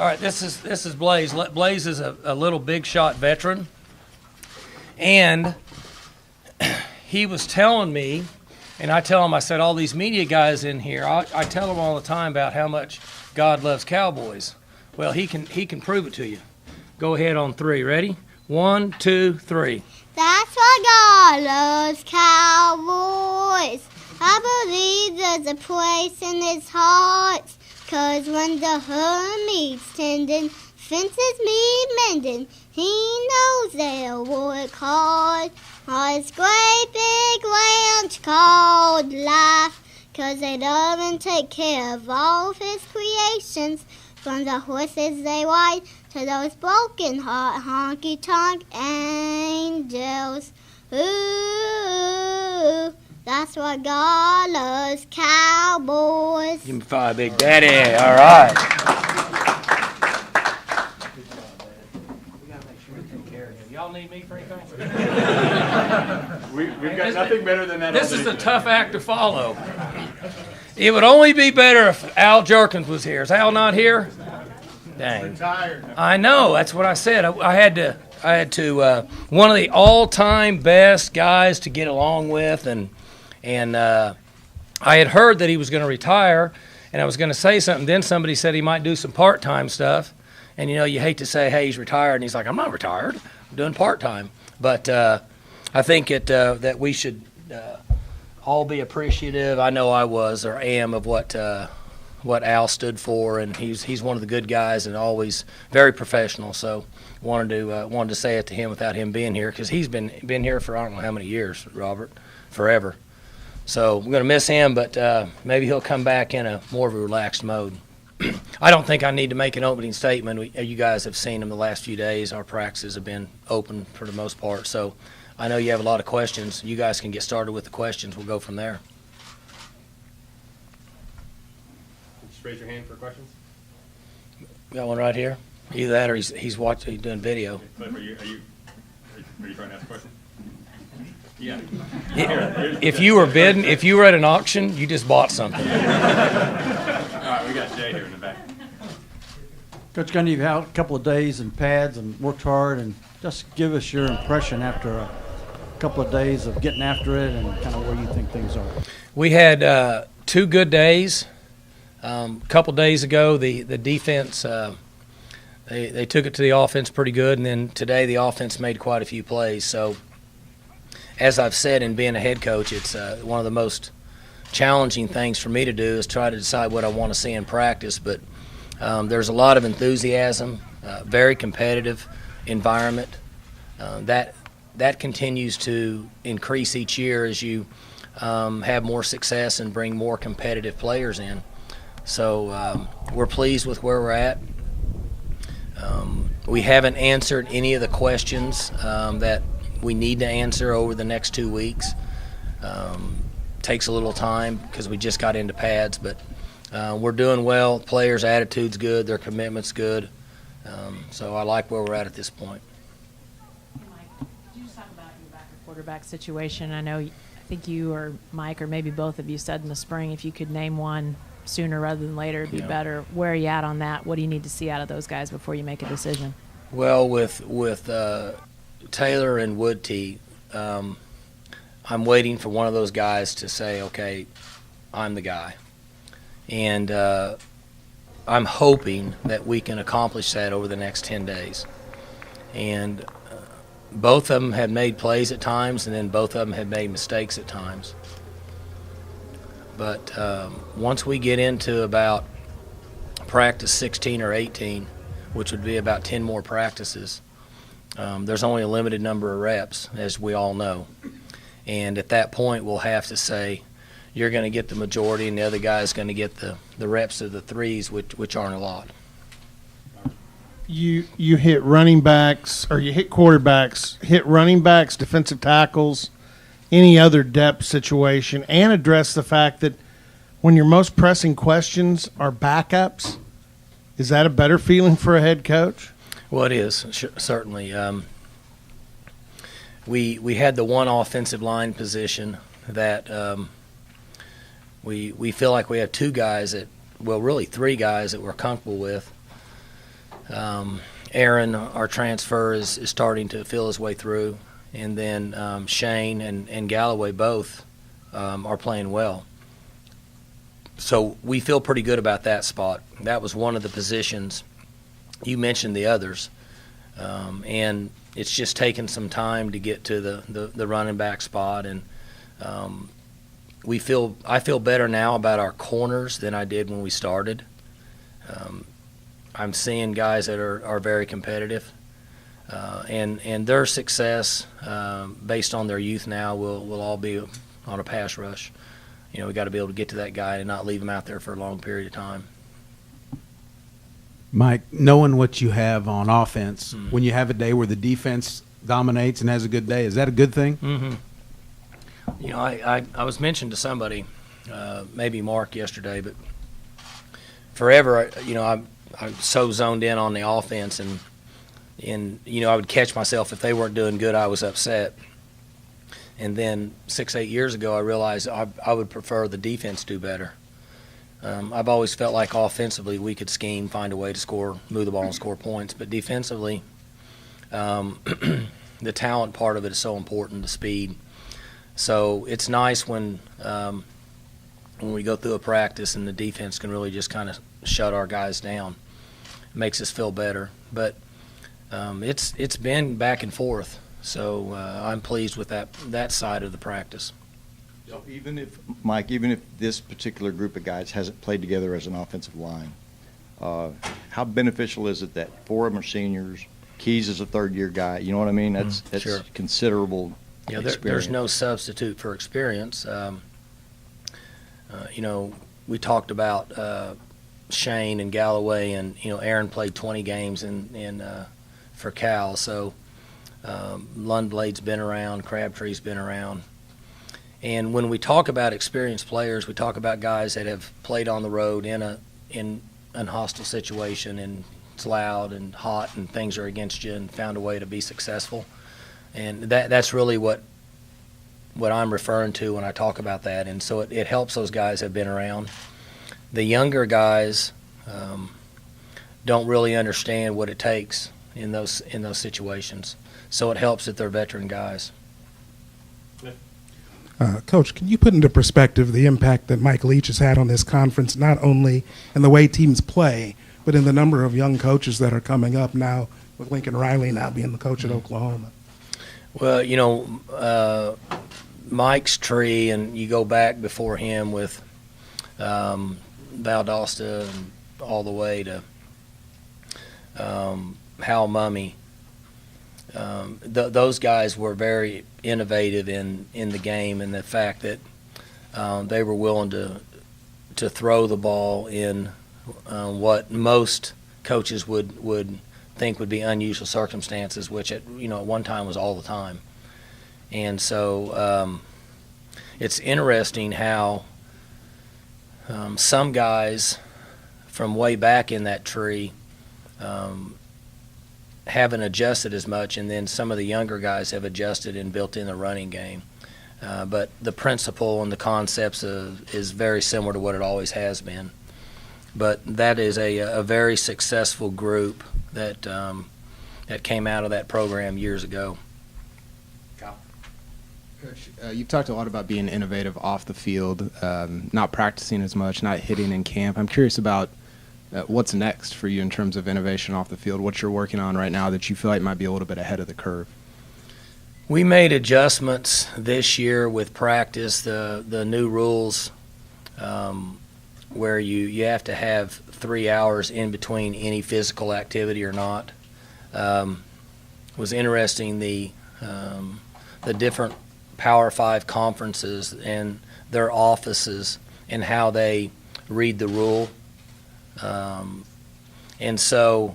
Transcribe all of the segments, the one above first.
All right, this is Blayze. Blayze is a little big shot veteran, and he was telling me, and I tell him, I said, all these media guys in here, I tell them all the time about how much God loves Cowboys. Well, he can prove it to you. Go ahead on 3. Ready? 1, 2, 3. That's why God loves Cowboys. I believe there's a place in his heart. 'Cause when the herd meets tending, fences need mending, he knows they'll work hard on his great big ranch called life. 'Cause they love and take care of all of his creations, from the horses they ride to those broken heart honky-tonk angels. Ooh, that's what God loves Cowboys. Give me 5, Big Daddy. All right. We got to make sure we take care of him. Y'all need me for anything? We've got nothing better than that. This is a tough act to follow. It would only be better if Al Jerkins was here. Is Al not here? Dang. Retired. I know. That's what I said. I had to. One of the all-time best guys to get along with, and I had heard that he was going to retire, and I was going to say something. Then somebody said he might do some part-time stuff, and you hate to say, hey, he's retired, and he's like, I'm not retired. I'm doing part-time. But I think that we should all be appreciative. I know I was or am of what Al stood for, and he's one of the good guys and always very professional. So wanted to say it to him without him being here, because he's been here for I don't know how many years, Robert, forever. So we're going to miss him, but maybe he'll come back in a more of a relaxed mode. I don't think I need to make an opening statement. You guys have seen him the last few days. Our practices have been open for the most part. So I know you have a lot of questions. You guys can get started with the questions. We'll go from there. Just raise your hand for questions. Got one right here. Either that or he's watching. He's doing video. Cliff, are you trying to ask a question? Yeah. If you were bidding, if you were at an auction, you just bought something. All right, we got Jay here in the back. Coach Gundy, you've had a couple of days in pads and worked hard, and just give us your impression after a couple of days of getting after it and kind of where you think things are. We had 2 good days. A couple days ago, the defense, they took it to the offense pretty good, and then today the offense made quite a few plays. So as I've said, in being a head coach, it's one of the most challenging things for me to do is try to decide what I want to see in practice. But there's a lot of enthusiasm, very competitive environment. That continues to increase each year as you have more success and bring more competitive players in. So we're pleased with where we're at. We haven't answered any of the questions that we need to answer over the next 2 weeks. Takes a little time because we just got into pads, but we're doing well. Players' attitude's good, their commitment's good. So I like where we're at this point. Hey, Mike, could you just talk about your backup quarterback situation? I think you or Mike or maybe both of you said in the spring if you could name one sooner rather than later, it'd be better. Where are you at on that? What do you need to see out of those guys before you make a decision? Well, with Taylor and Woodtee, I'm waiting for one of those guys to say, okay, I'm the guy. And I'm hoping that we can accomplish that over the next 10 days. And both of them have made plays at times, and then both of them have made mistakes at times. But once we get into about practice 16 or 18, which would be about 10 more practices, there's only a limited number of reps, as we all know. And at that point, we'll have to say, you're going to get the majority, and the other guy's going to get the reps of the threes, which aren't a lot. You hit running backs, or you hit quarterbacks, hit running backs, defensive tackles, any other depth situation, and address the fact that when your most pressing questions are backups, is that a better feeling for a head coach? Well, it is, certainly. We had the one offensive line position that we feel like we have 2 guys really 3 guys that we're comfortable with. Aaron, our transfer, is starting to feel his way through. And then Shane and Galloway both are playing well. So we feel pretty good about that spot. That was one of the positions. You mentioned the others. And it's just taken some time to get to the running back spot. And I feel better now about our corners than I did when we started. I'm seeing guys that are very competitive. And their success, based on their youth now, will all be on a pass rush. We got to be able to get to that guy and not leave him out there for a long period of time. Mike, knowing what you have on offense, when you have a day where the defense dominates and has a good day, is that a good thing? Mm-hmm. I was mentioned to somebody, maybe Mark yesterday, but forever, I'm so zoned in on the offense, and I would catch myself if they weren't doing good, I was upset. And then 6-8 years ago, I realized I would prefer the defense do better. I've always felt like offensively we could scheme, find a way to score, move the ball and score points. But defensively, the talent part of it is so important, the speed. So it's nice when we go through a practice and the defense can really just kind of shut our guys down. It makes us feel better. But it's been back and forth. So I'm pleased with that side of the practice. So even if this particular group of guys hasn't played together as an offensive line, how beneficial is it that 4 of them are seniors? Keys is a third-year guy. You know what I mean? That's sure. Considerable experience. There's no substitute for experience. We talked about Shane and Galloway, and Aaron played 20 games for Cal. So Lundblade's been around, Crabtree's been around. And when we talk about experienced players, we talk about guys that have played on the road in a hostile situation, and it's loud and hot and things are against you, and found a way to be successful. And that's really what I'm referring to when I talk about that. And so it helps those guys that have been around. The younger guys don't really understand what it takes in those situations. So it helps that they're veteran guys. Coach, can you put into perspective the impact that Mike Leach has had on this conference, not only in the way teams play, but in the number of young coaches that are coming up now, with Lincoln Riley now being the coach at Oklahoma? Well, Mike's tree, and you go back before him with Valdosta and all the way to Hal Mummy. Those guys were very innovative in the game, and the fact that they were willing to throw the ball in what most coaches would think would be unusual circumstances, which at one time was all the time. And so it's interesting how some guys from way back in that tree haven't adjusted as much, and then some of the younger guys have adjusted and built in the running game. But the principle and the concepts is very similar to what it always has been. But that is a very successful group that came out of that program years ago. Coach, you've talked a lot about being innovative off the field, not practicing as much, not hitting in camp. I'm curious about what's next for you in terms of innovation off the field, what you're working on right now that you feel like might be a little bit ahead of the curve. We made adjustments this year with practice, the new rules where you have to have 3 hours in between any physical activity or not. Was interesting, the different Power 5 conferences and their offices and how they read the rule. And so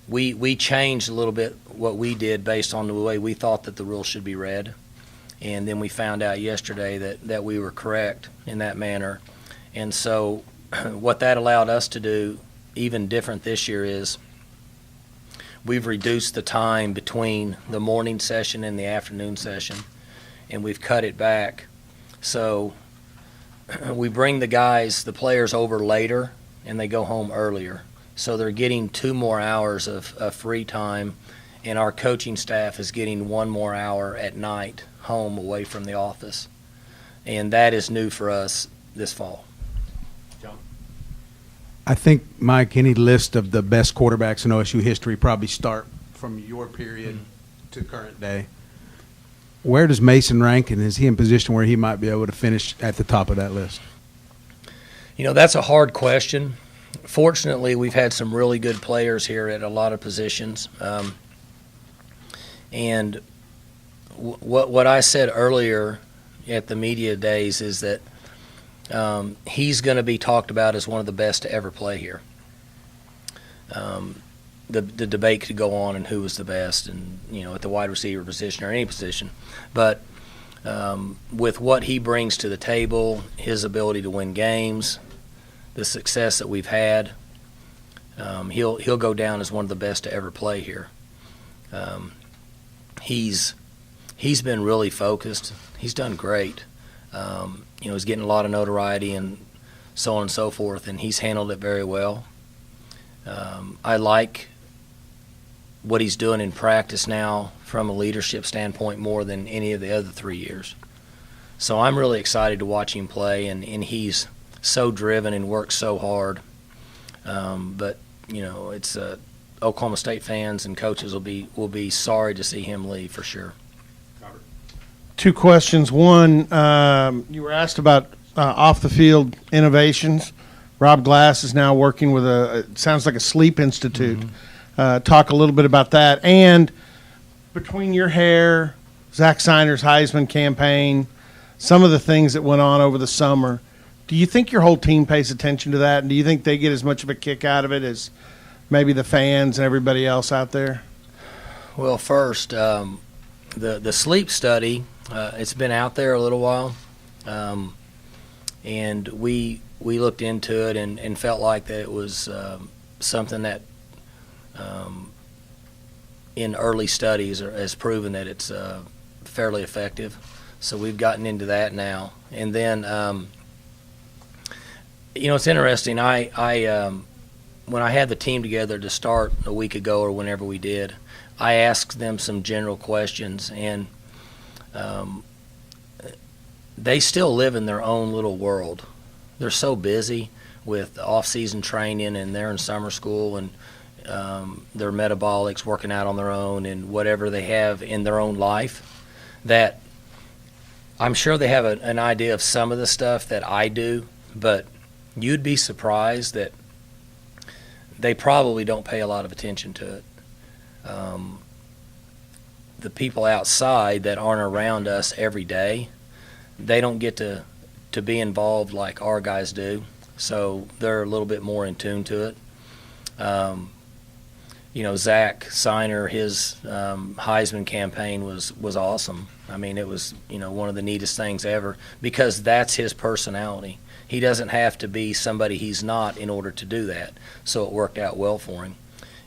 we changed a little bit what we did based on the way we thought that the rules should be read. And then we found out yesterday that we were correct in that manner. And so what that allowed us to do, even different this year, is we've reduced the time between the morning session and the afternoon session, and we've cut it back. So we bring the players over later, and they go home earlier. So they're getting 2 more hours of free time, and our coaching staff is getting 1 more hour at night home away from the office. And that is new for us this fall. I think, Mike, any list of the best quarterbacks in OSU history probably start from your period to current day. Where does Mason rank, and is he in position where he might be able to finish at the top of that list? You know, that's a hard question. Fortunately, we've had some really good players here at a lot of positions. And what I said earlier at the media days is that he's going to be talked about as one of the best to ever play here. The debate could go on and who was the best, and at the wide receiver position or any position. But with what he brings to the table, his ability to win games, the success that we've had, he'll go down as one of the best to ever play here. He's been really focused. He's done great. He's getting a lot of notoriety and so on and so forth, and he's handled it very well. I like what he's doing in practice now from a leadership standpoint more than any of the other 3 years. So I'm really excited to watch him play, and he's so driven and works so hard. But it's Oklahoma State fans and coaches will be sorry to see him leave for sure. 2 questions. One, you were asked about off the field innovations. Rob Glass is now working with it sounds like a sleep institute. Talk a little bit about that. And between your hair, Zach Seiner's Heisman campaign, some of the things that went on over the summer, do you think your whole team pays attention to that? And do you think they get as much of a kick out of it as maybe the fans and everybody else out there? Well, first, the sleep study, it's been out there a little while, and we looked into it and felt like that it was something that in early studies has proven that it's fairly effective. So we've gotten into that now. And then, it's interesting. I when I had the team together to start a week ago or whenever we did, I asked them some general questions, and they still live in their own little world. They're so busy with off-season training, and they're in summer school, and their metabolics, working out on their own, and whatever they have in their own life, that I'm sure they have an idea of some of the stuff that I do, but you'd be surprised that they probably don't pay a lot of attention to it. The people outside that aren't around us every day, they don't get to be involved like our guys do, so they're a little bit more in tune to it. Zach Seiner, his Heisman campaign was awesome. I mean, it was one of the neatest things ever, because that's his personality. He doesn't have to be somebody he's not in order to do that, so it worked out well for him.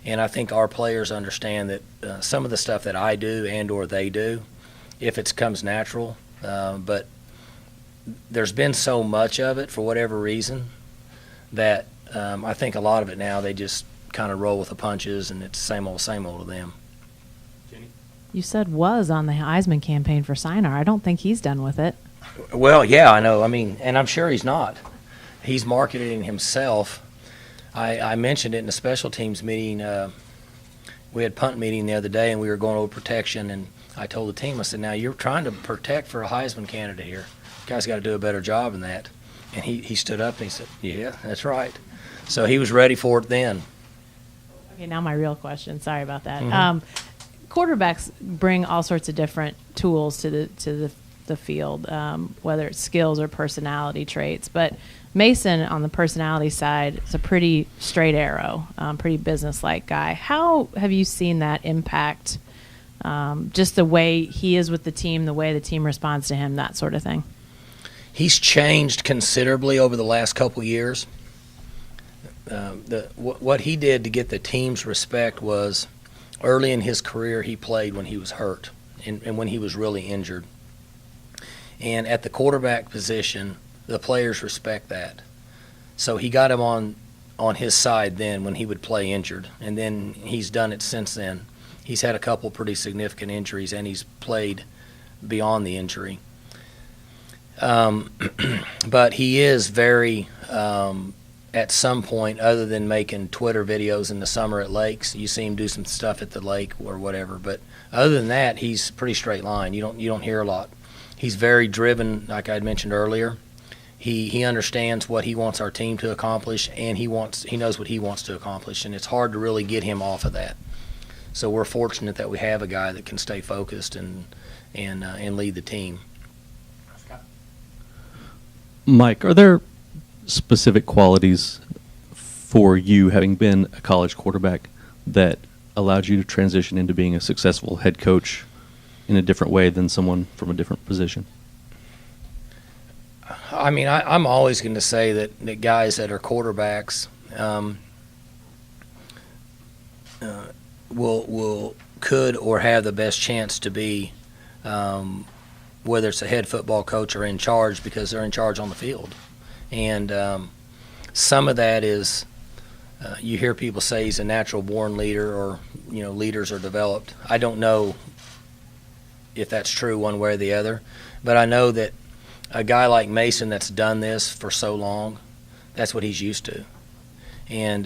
And I think our players understand that some of the stuff that I do and or they do, if it comes natural, but there's been so much of it for whatever reason that I think a lot of it now they just kind of roll with the punches, and it's same old to them. You said was on the Heisman campaign for Seiner. I don't think he's done with it. Well, yeah, I know. I mean, and I'm sure he's not. He's marketing himself. I mentioned it in a special teams meeting. We had punt meeting the other day, and we were going over protection, and I told the team, I said, now you're trying to protect for a Heisman candidate here. You guys got to do a better job than that. And he stood up and he said, yeah, that's right. So he was ready for it then. Okay, now my real question. Sorry about that. Quarterbacks bring all sorts of different tools to the field, whether it's skills or personality traits. But Mason, on the personality side, is a pretty straight arrow, pretty business-like guy. How have you seen that impact just the way he is with the team, the way the team responds to him, that sort of thing? He's changed considerably over the last couple of years. What he did to get the team's respect was early in his career he played when he was hurt and when he was really injured. And at the quarterback position, the players respect that. So he got him on on his side then when he would play injured, and then he's done it since then. He's had a couple pretty significant injuries, and he's played beyond the injury. But he is very, at some point, other than making Twitter videos in the summer at lakes, you see him do some stuff at the lake or whatever. But other than that, he's pretty straight line. You don't hear a lot. He's very driven, like I had mentioned earlier. He understands what he wants our team to accomplish, and he knows what he wants to accomplish, and it's hard to really get him off of that. So we're fortunate that we have a guy that can stay focused and lead the team. Mike, are there specific qualities for you, having been a college quarterback, that allowed you to transition into being a successful head coach in a different way than someone from a different position? I mean, I'm always going to say that guys that are quarterbacks could or have the best chance to be, whether it's a head football coach or in charge, because they're in charge on the field. And some of that is, you hear people say he's a natural born leader, or leaders are developed. I don't know if that's true one way or the other, but I know that a guy like Mason that's done this for so long, that's what he's used to. And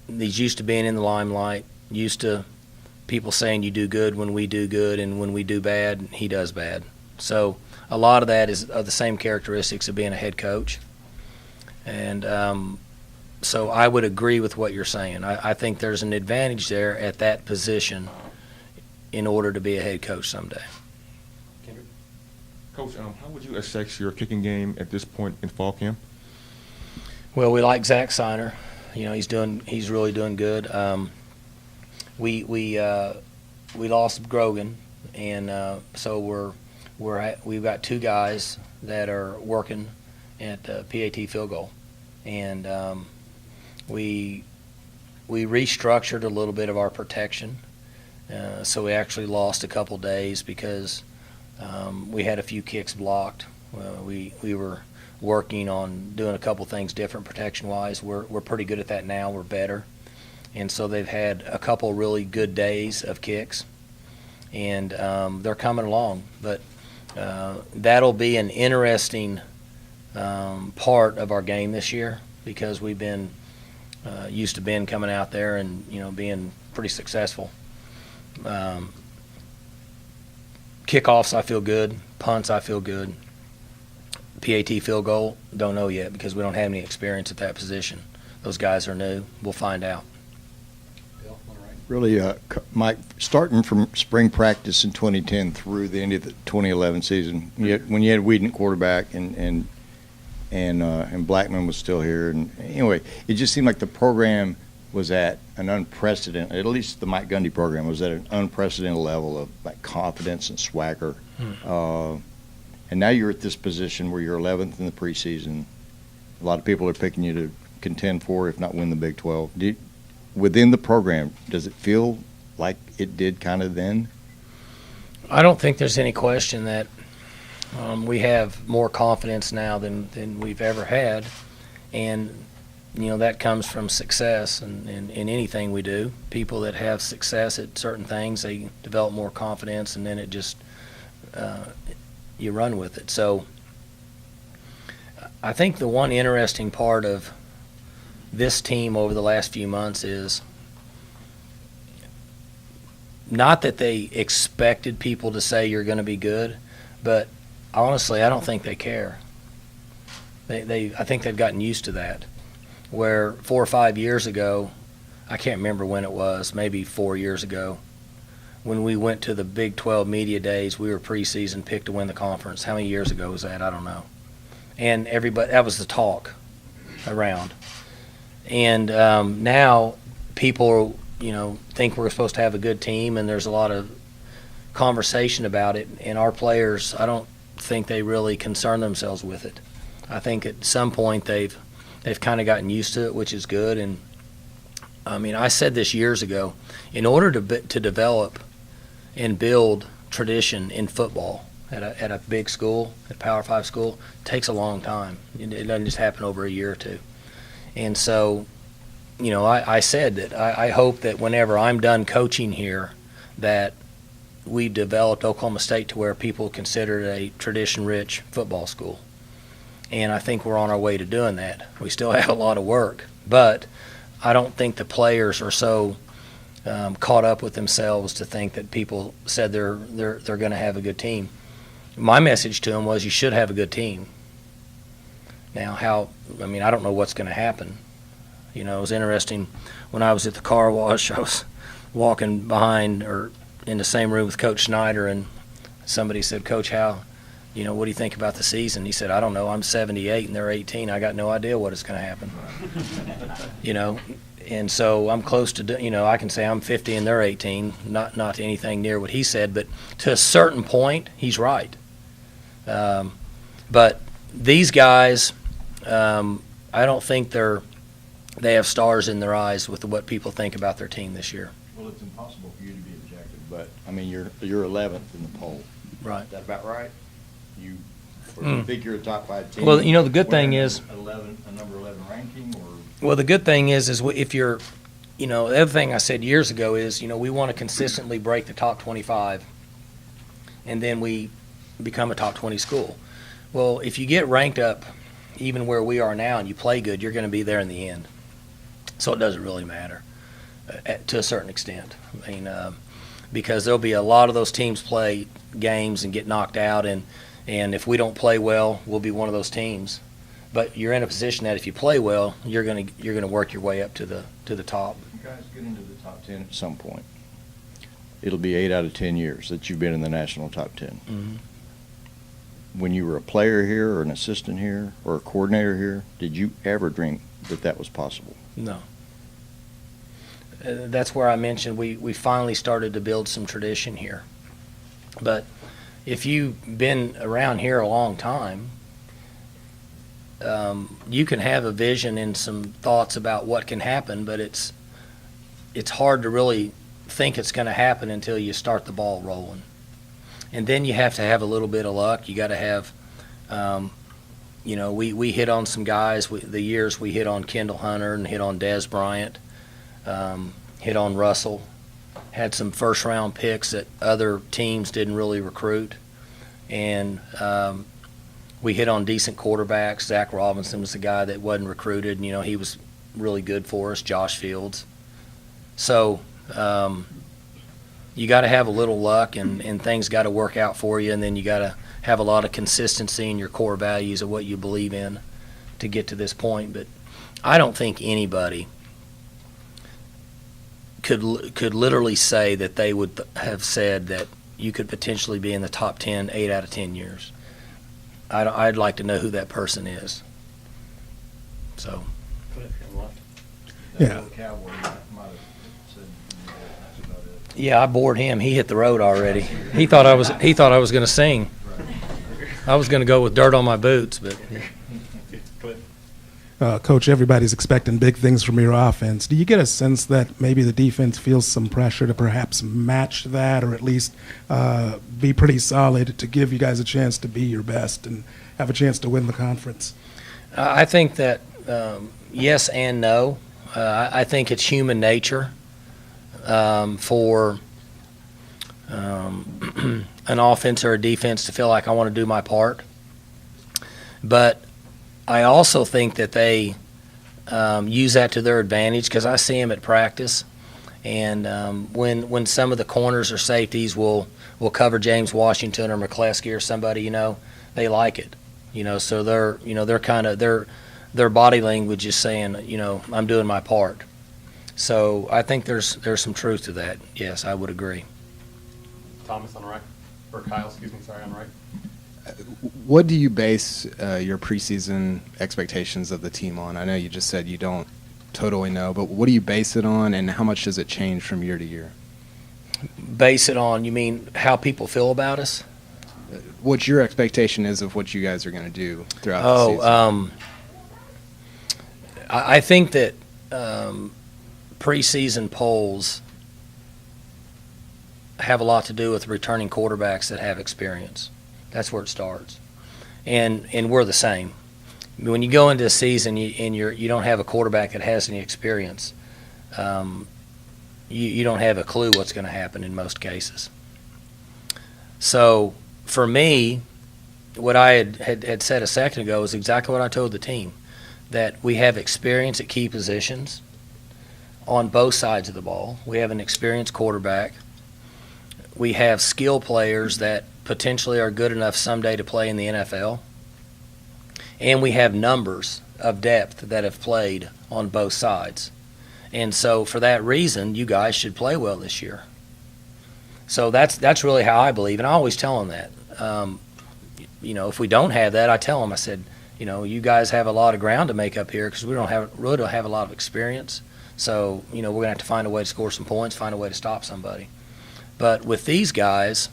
he's used to being in the limelight, used to people saying you do good when we do good, and when we do bad, he does bad. So a lot of that is the same characteristics of being a head coach. And so I would agree with what you're saying. I think there's an advantage there at that position in order to be a head coach someday. Coach, how would you assess your kicking game at this point in fall camp? Well, we like Zach Seiner. He's really doing good. We lost Grogan, and so we've got two guys that are working at PAT field goal, and we restructured a little bit of our protection. So we actually lost a couple days because we had a few kicks blocked. We were working on doing a couple things different protection-wise. We're pretty good at that now. We're better. And so they've had a couple really good days of kicks, and they're coming along. But that'll be an interesting part of our game this year, because we've been used to Ben coming out there and being pretty successful. Kickoffs, I feel good. Punts, I feel good. PAT field goal, don't know yet, because we don't have any experience at that position. Those guys are new. We'll find out. Really, Mike, starting from spring practice in 2010 through the end of the 2011 season, when you had Whedon at quarterback and Blackman was still here, and anyway, it just seemed like the program was at an unprecedented, at least the Mike Gundy program was at an unprecedented level of like confidence and swagger. And now you're at this position where you're 11th in the preseason. A lot of people are picking you to contend for, if not win the Big 12. Within the program, does it feel like it did kind of then? I don't think there's any question that we have more confidence now than we've ever had, and that comes from success in anything we do. People that have success at certain things, they develop more confidence, and then it just you run with it. So I think the one interesting part of this team over the last few months is not that they expected people to say you're going to be good, but honestly, I don't think they care. I think they've gotten used to that. Where 4 or 5 years ago, I can't remember when it was, maybe 4 years ago, when we went to the Big 12 media days, we were preseason picked to win the conference. How many years ago was that? I don't know. And everybody, that was the talk around. And now people, think we're supposed to have a good team, and there's a lot of conversation about it. And our players, I don't think they really concern themselves with it. I think at some point they've kind of gotten used to it, which is good. And I mean, I said this years ago. In order to develop and build tradition in football, at a big school, at a Power 5 school, takes a long time. It doesn't just happen over a year or two. And so, you know, I said that I hope that whenever I'm done coaching here, that we've developed Oklahoma State to where people consider it a tradition-rich football school. And I think we're on our way to doing that. We still have a lot of work, but I don't think the players are so caught up with themselves to think that people said they're going to have a good team. My message to them was you should have a good team. Now, I don't know what's going to happen. You know, it was interesting when I was at the car wash, I was walking behind or in the same room with Coach Snyder, and somebody said, Coach, what do you think about the season? He said, I don't know. I'm 78 and they're 18. I got no idea what is going to happen. You know, and so I'm close to, I can say I'm 50 and they're 18, not anything near what he said, but to a certain point, he's right. But these guys, I don't think they have stars in their eyes with what people think about their team this year. Well, it's impossible for you to be objective, but I mean, you're 11th in the poll. Right. Is that about right? You think you're a top 5 team? Well, the good thing is a number 11 ranking, or well, the good thing is if you're, the other thing I said years ago is, we want to consistently break the top 25, and then we become a top 20 school. Well, if you get ranked up, even where we are now, and you play good, you're going to be there in the end. So it doesn't really matter to a certain extent. I mean, because there'll be a lot of those teams play games and get knocked out, and if we don't play well, we'll be one of those teams. But you're in a position that if you play well, you're going to work your way up to the top. You guys get into the top 10 at some point. It'll be 8 out of 10 years that you've been in the national top 10. Mm-hmm. When you were a player here or an assistant here or a coordinator here, did you ever dream that was possible? No. That's where I mentioned we finally started to build some tradition here. But if you've been around here a long time, you can have a vision and some thoughts about what can happen, but it's hard to really think it's going to happen until you start the ball rolling. And then you have to have a little bit of luck. You got to have, we hit on some guys. The years we hit on Kendall Hunter and hit on Des Bryant, hit on Russell, had some first-round picks that other teams didn't really recruit. And we hit on decent quarterbacks. Zach Robinson was the guy that wasn't recruited. And, he was really good for us, Josh Fields. So you got to have a little luck, and things got to work out for you, and then you got to have a lot of consistency in your core values of what you believe in to get to this point. But I don't think anybody could literally say that they would have said that you could potentially be in the top 10 8 out of 10 years. I'd like to know who that person is. So. Yeah. Yeah, I bored him. He hit the road already. He thought I was going to sing. I was going to go with Dirt on My Boots, but. Coach, everybody's expecting big things from your offense. Do you get a sense that maybe the defense feels some pressure to perhaps match that, or at least be pretty solid to give you guys a chance to be your best and have a chance to win the conference? I think that yes and no. I think it's human nature for an offense or a defense to feel like I want to do my part. But I also think that they use that to their advantage, because I see them at practice, and when some of the corners or safeties will cover James Washington or McCleskey or somebody, they like it, so they're kind of their body language is saying, I'm doing my part. So I think there's some truth to that. Yes, I would agree. Thomas on the right, or Kyle, excuse me, sorry, on the right. What do you base your preseason expectations of the team on? I know you just said you don't totally know, but what do you base it on, and how much does it change from year to year? Base it on, you mean how people feel about us? What your expectation is of what you guys are going to do throughout the season? I think that preseason polls have a lot to do with returning quarterbacks that have experience. That's where it starts. And we're the same. When you go into a season and you don't have a quarterback that has any experience, you don't have a clue what's going to happen in most cases. So for me, what I had said a second ago is exactly what I told the team, that we have experience at key positions on both sides of the ball. We have an experienced quarterback. We have skill players that potentially are good enough someday to play in the NFL. And we have numbers of depth that have played on both sides. And so for that reason, you guys should play well this year. So that's really how I believe, and I always tell them that. If we don't have that, I tell them, I said, you guys have a lot of ground to make up here because we really don't have a lot of experience. So, we're going to have to find a way to score some points, find a way to stop somebody. But with these guys,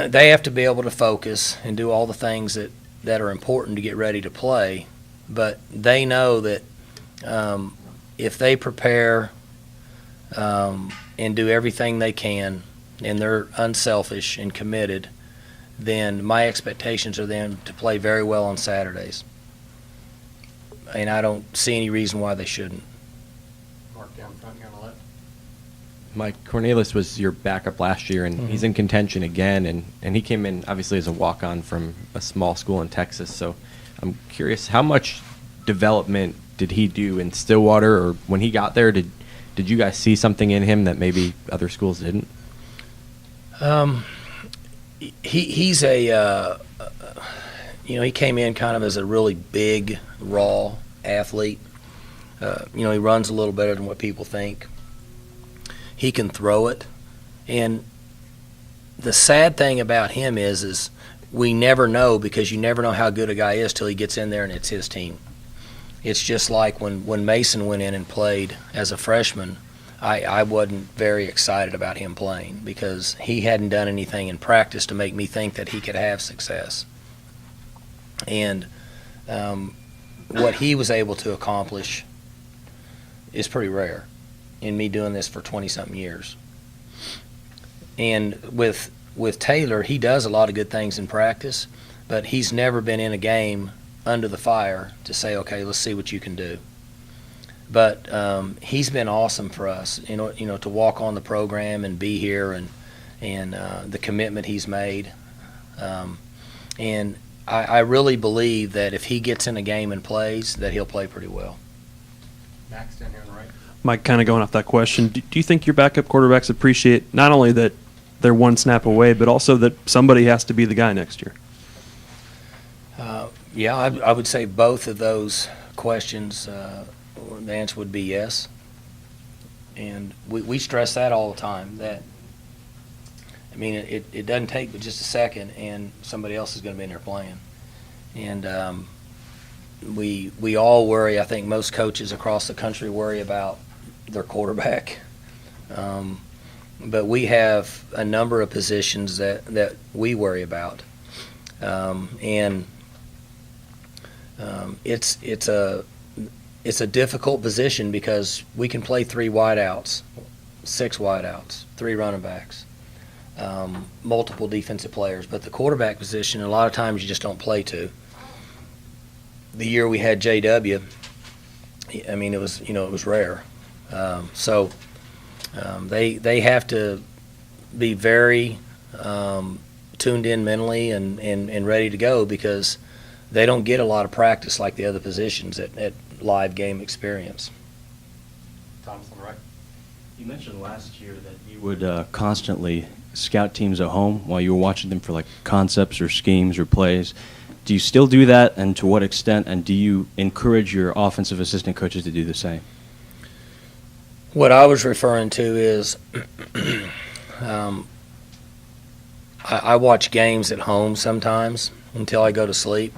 they have to be able to focus and do all the things that are important to get ready to play. But they know that if they prepare and do everything they can, and they're unselfish and committed, then my expectations are them to play very well on Saturdays. And I don't see any reason why they shouldn't. Mark down front here on the left. Mike, Cornelius was your backup last year, and he's in contention again, and he came in obviously as a walk-on from a small school in Texas. So I'm curious, how much development did he do in Stillwater, or when he got there, did you guys see something in him that maybe other schools didn't? He's he came in kind of as a really big, raw athlete. He runs a little better than what people think. He can throw it. And the sad thing about him is we never know, because you never know how good a guy is till he gets in there and it's his team. It's just like when Mason went in and played as a freshman, I wasn't very excited about him playing because he hadn't done anything in practice to make me think that he could have success. And what he was able to accomplish is pretty rare in me doing this for 20-something years. And with Taylor, he does a lot of good things in practice, but he's never been in a game under the fire to say, okay, let's see what you can do. But he's been awesome for us, to walk on the program and be here, and the commitment he's made. And I really believe that if he gets in a game and plays, that he'll play pretty well. Max down here on the right. Mike, kind of going off that question, do you think your backup quarterbacks appreciate not only that they're one snap away, but also that somebody has to be the guy next year? Yeah, I would say both of those questions, the answer would be yes. And we stress that all the time, that, it doesn't take but just a second and somebody else is going to be in there playing. And we all worry, I think most coaches across the country worry about their quarterback. But we have a number of positions that we worry about. It's a difficult position because we can play 3 wideouts, 6 wideouts, 3 running backs, multiple defensive players. But the quarterback position, a lot of times you just don't play 2. The year we had JW, it was rare. So they have to be very tuned in mentally and ready to go, because they don't get a lot of practice like the other positions at live game experience. Thomas on the right. You mentioned last year that you would constantly scout teams at home while you were watching them for like concepts or schemes or plays. Do you still do that, and to what extent, and do you encourage your offensive assistant coaches to do the same? What I was referring to is I watch games at home sometimes until I go to sleep.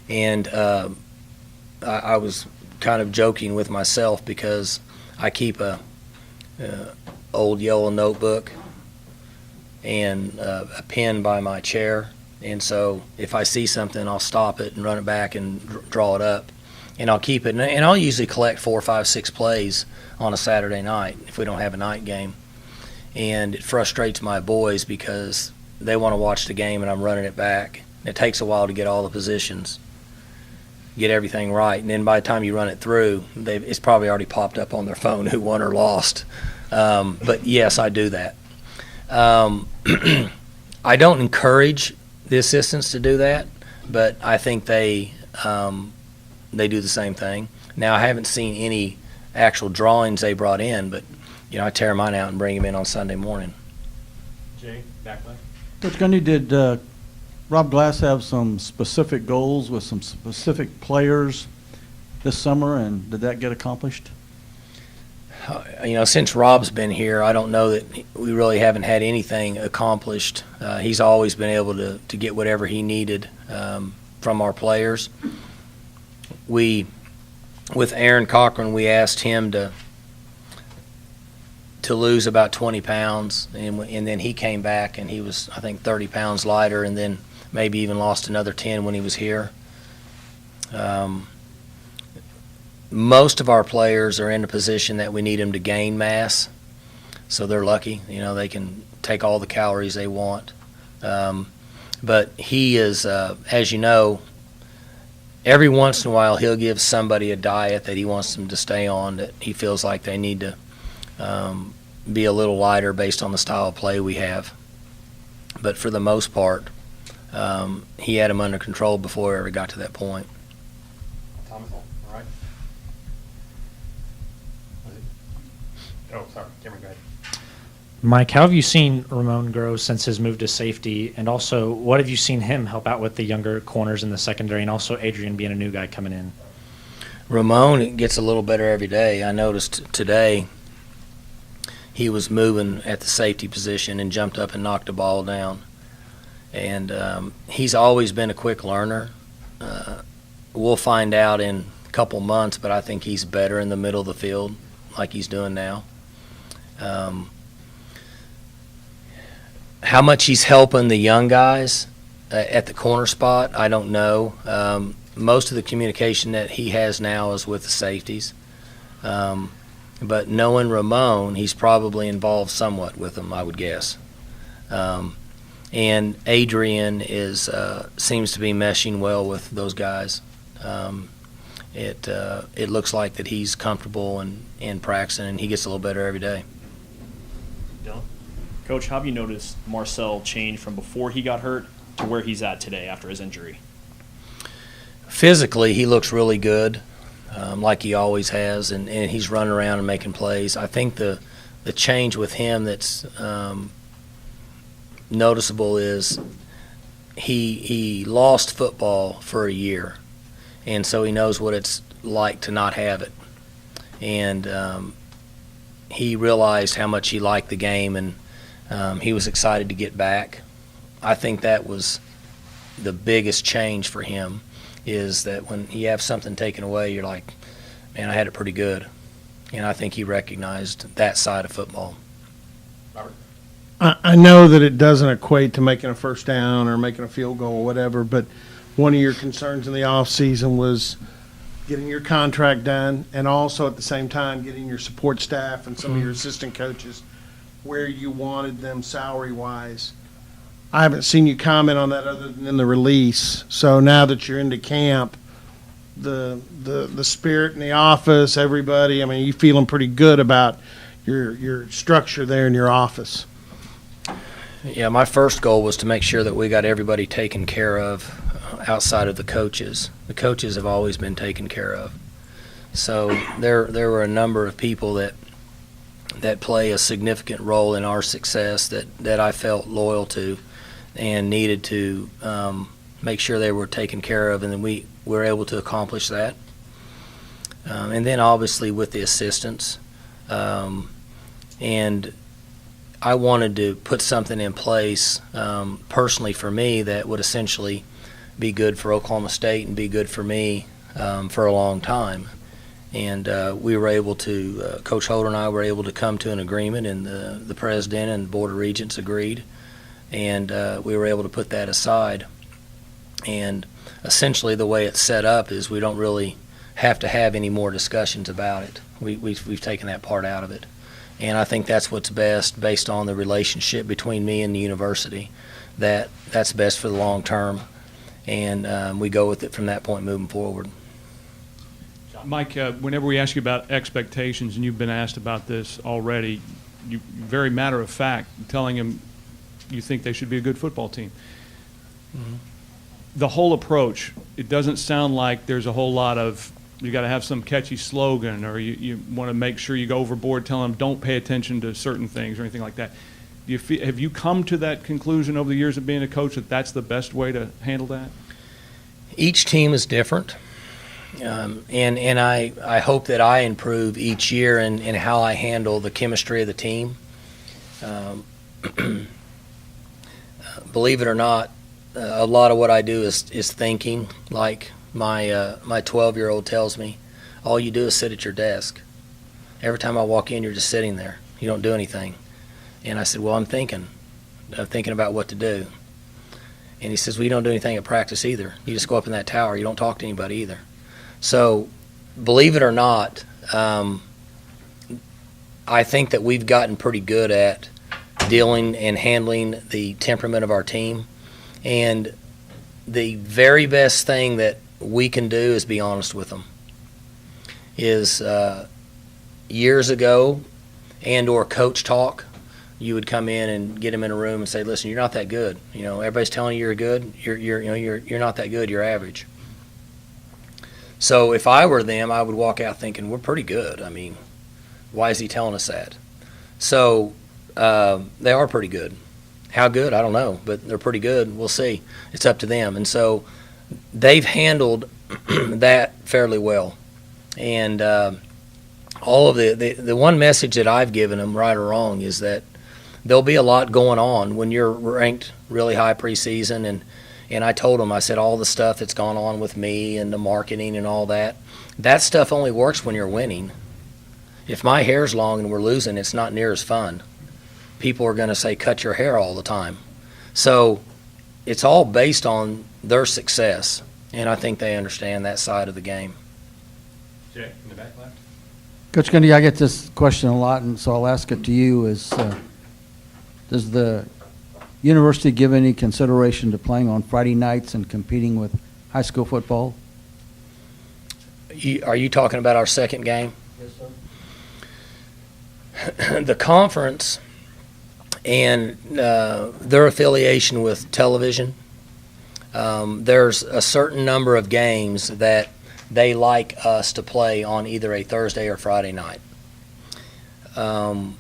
And I was kind of joking with myself because I keep a old yellow notebook and a pen by my chair. And so if I see something, I'll stop it and run it back and draw it up. And I'll keep it. And I'll usually collect 4, 5, 6 plays on a Saturday night if we don't have a night game. And it frustrates my boys because they want to watch the game and I'm running it back. It takes a while to get all the positions, get everything right, and then by the time you run it through, it's probably already popped up on their phone who won or lost. But yes, I do that. I don't encourage the assistants to do that, but I think they do the same thing. Now, I haven't seen any actual drawings they brought in, but I tear mine out and bring them in on Sunday morning. Jay, back left. Coach Gundy, did Rob Glass have some specific goals with some specific players this summer, and did that get accomplished? Since Rob's been here, I don't know that we really haven't had anything accomplished. He's always been able to get whatever he needed from our players. With Aaron Cochran, we asked him to lose about 20 pounds, and then he came back and he was, I think, 30 pounds lighter, and then maybe even lost another 10 when he was here. Most of our players are in a position that we need them to gain mass, so they're lucky. They can take all the calories they want. But he is, as you know, every once in a while he'll give somebody a diet that he wants them to stay on, that he feels like they need to be a little lighter based on the style of play we have. But for the most part, he had them under control before we ever got to that point. Thomas, all right. Oh, sorry. Cameron, go ahead. Mike, how have you seen Ramon grow since his move to safety? And also, what have you seen him help out with the younger corners in the secondary, and also Adrian being a new guy coming in? Ramon gets a little better every day. I noticed today he was moving at the safety position and jumped up and knocked the ball down. And he's always been a quick learner. We'll find out in a couple months, but I think he's better in the middle of the field like he's doing now. How much he's helping the young guys at the corner spot, I don't know. Most of the communication that he has now is with the safeties. But knowing Ramon, he's probably involved somewhat with them, I would guess. And Adrian seems to be meshing well with those guys. It looks like that he's comfortable and practicing, and he gets a little better every day. Dylan? Coach, how have you noticed Marcel change from before he got hurt to where he's at today after his injury? Physically, he looks really good, like he always has, and he's running around and making plays. I think the change with him that's noticeable is he lost football for a year, and so he knows what it's like to not have it. And he realized how much he liked the game, and he was excited to get back. I think that was the biggest change for him, is that when you have something taken away, you're like, man, I had it pretty good. And I think he recognized that side of football. Robert? I know that it doesn't equate to making a first down or making a field goal or whatever, but one of your concerns in the offseason was getting your contract done, and also at the same time getting your support staff and some of your assistant coaches where you wanted them salary-wise. I haven't seen you comment on that other than in the release. So now that you're into camp, the spirit in the office, everybody, I mean, you feeling pretty good about your structure there in your office? Yeah, my first goal was to make sure that we got everybody taken care of outside of the coaches. The coaches have always been taken care of. So there were a number of people that play a significant role in our success that I felt loyal to and needed to make sure they were taken care of, and then we were able to accomplish that. And then obviously with the assistants. And I wanted to put something in place personally for me that would essentially be good for Oklahoma State and be good for me for a long time. And we were able to, Coach Holder and I were able to come to an agreement, and the president and Board of Regents agreed. And we were able to put that aside. And essentially the way it's set up is we don't really have to have any more discussions about it. We've taken that part out of it. And I think that's what's best based on the relationship between me and the university. that's best for the long term, and we go with it from that point moving forward. Mike, whenever we ask you about expectations, and you've been asked about this already, you very matter of fact telling them you think they should be a good football team. Mm-hmm. The whole approach, it doesn't sound like there's a whole lot of, you got to have some catchy slogan, or you want to make sure you go overboard telling them don't pay attention to certain things or anything like that. Have you come to that conclusion over the years of being a coach that that's the best way to handle that? Each team is different. And I hope that I improve each year in how I handle the chemistry of the team. Believe it or not, a lot of what I do is thinking. Like my 12-year-old tells me, all you do is sit at your desk. Every time I walk in, you're just sitting there. You don't do anything. And I said, well, I'm thinking about what to do. And he says, well, you don't do anything at practice either. You just go up in that tower. You don't talk to anybody either. So, believe it or not, I think that we've gotten pretty good at dealing and handling the temperament of our team. And the very best thing that we can do is be honest with them. Years ago, and or coach talk, you would come in and get them in a room and say, listen, you're not that good. Everybody's telling you you're good. You're not that good. You're average. So if I were them, I would walk out thinking, we're pretty good. I mean, why is he telling us that? So they are pretty good. How good? I don't know, but they're pretty good. We'll see. It's up to them. And so they've handled that fairly well. And all of the one message that I've given them, right or wrong, is that there'll be a lot going on when you're ranked really high preseason. And I told them, I said, all the stuff that's gone on with me and the marketing and all that stuff only works when you're winning. If my hair's long and we're losing, it's not near as fun. People are going to say, cut your hair all the time. So it's all based on their success, and I think they understand that side of the game. Jay, in the back left. Coach Gundy, I get this question a lot, and so I'll ask it to you. Does the university give any consideration to playing on Friday nights and competing with high school football? Are you talking about our second game? Yes, sir. The conference and their affiliation with television, there's a certain number of games that they like us to play on either a Thursday or Friday night. I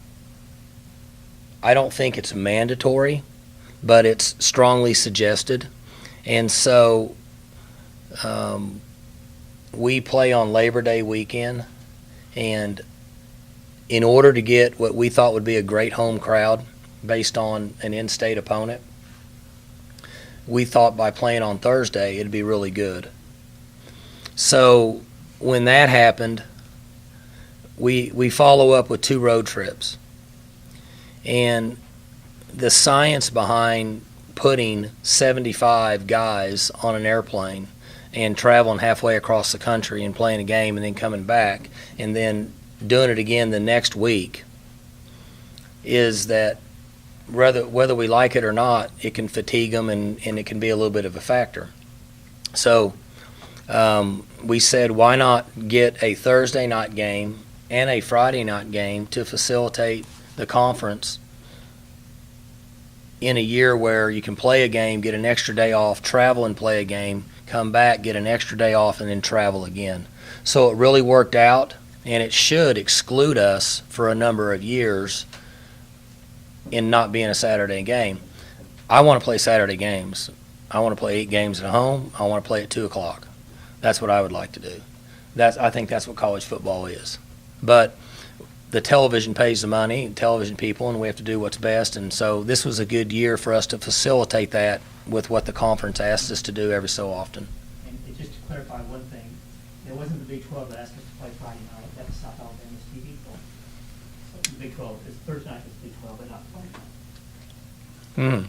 don't think it's mandatory, but it's strongly suggested. And so we play on Labor Day weekend, and in order to get what we thought would be a great home crowd based on an in-state opponent, we thought by playing on Thursday it'd be really good. So when that happened, we follow up with 2 road trips. And the science behind putting 75 guys on an airplane and traveling halfway across the country and playing a game and then coming back and then doing it again the next week is that whether we like it or not, it can fatigue them and it can be a little bit of a factor. So we said, why not get a Thursday night game and a Friday night game to facilitate the conference in a year where you can play a game, get an extra day off, travel and play a game, come back, get an extra day off, and then travel again. So it really worked out, and it should exclude us for a number of years in not being a Saturday game. I want to play Saturday games. I want to play 8 games at home. I want to play at 2 o'clock. That's what I would like to do. I think that's what college football is. But the television pays the money, television people, and we have to do what's best. And so this was a good year for us to facilitate that with what the conference asked us to do every so often. And just to clarify one thing, it wasn't the Big 12 that asked us to play Friday night. That was South Alabama's TV poll. So the Big 12 is Thursday night is Big 12, but not Friday night.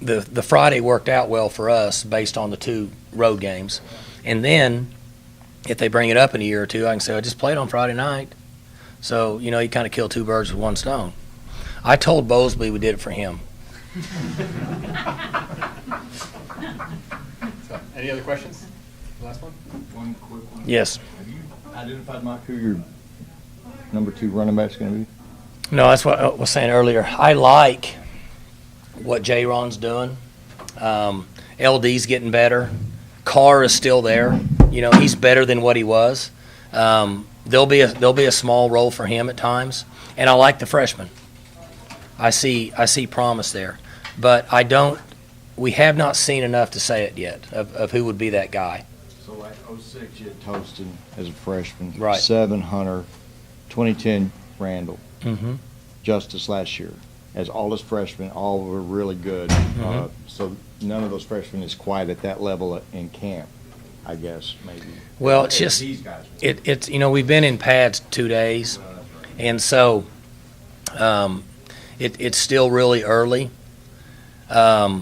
The Friday worked out well for us based on the 2 road games. And then if they bring it up in a year or two, I can say, I just played on Friday night. So, you kind of kill 2 birds with 1 stone. I told Bowlesby we did it for him. So, any other questions? Last one? One quick one. Yes. Have you identified, Mike, who your number 2 running back's going to be? No, that's what I was saying earlier. I like what J-Ron's doing. LD's getting better. Carr is still there. You know, he's better than what he was. There'll be a small role for him at times, and I like the freshman. I see promise there, but we have not seen enough to say it yet of who would be that guy. So like 06, you had Toston as a freshman. Right. 7, Hunter. 2010, Randall. Mm-hmm. Justice last year. As all his freshmen, all were really good. Mhm. So none of those freshmen is quite at that level in camp, I guess, maybe. Well, it's As just these guys were. it's we've been in pads 2 days, and so it's still really early. But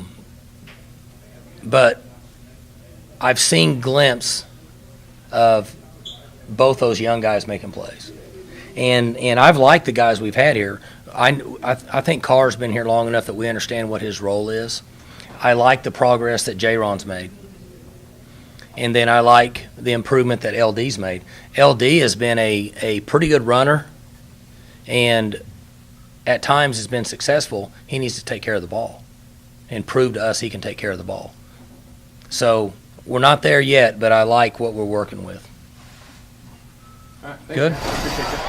I've seen glimpses of both those young guys making plays, and I've liked the guys we've had here. I think Carr's been here long enough that we understand what his role is. I like the progress that J-Ron's made. And then I like the improvement that LD's made. LD has been a pretty good runner, and at times has been successful. He needs to take care of the ball and prove to us he can take care of the ball. So we're not there yet, but I like what we're working with. All right, thanks, Good. man. Appreciate it.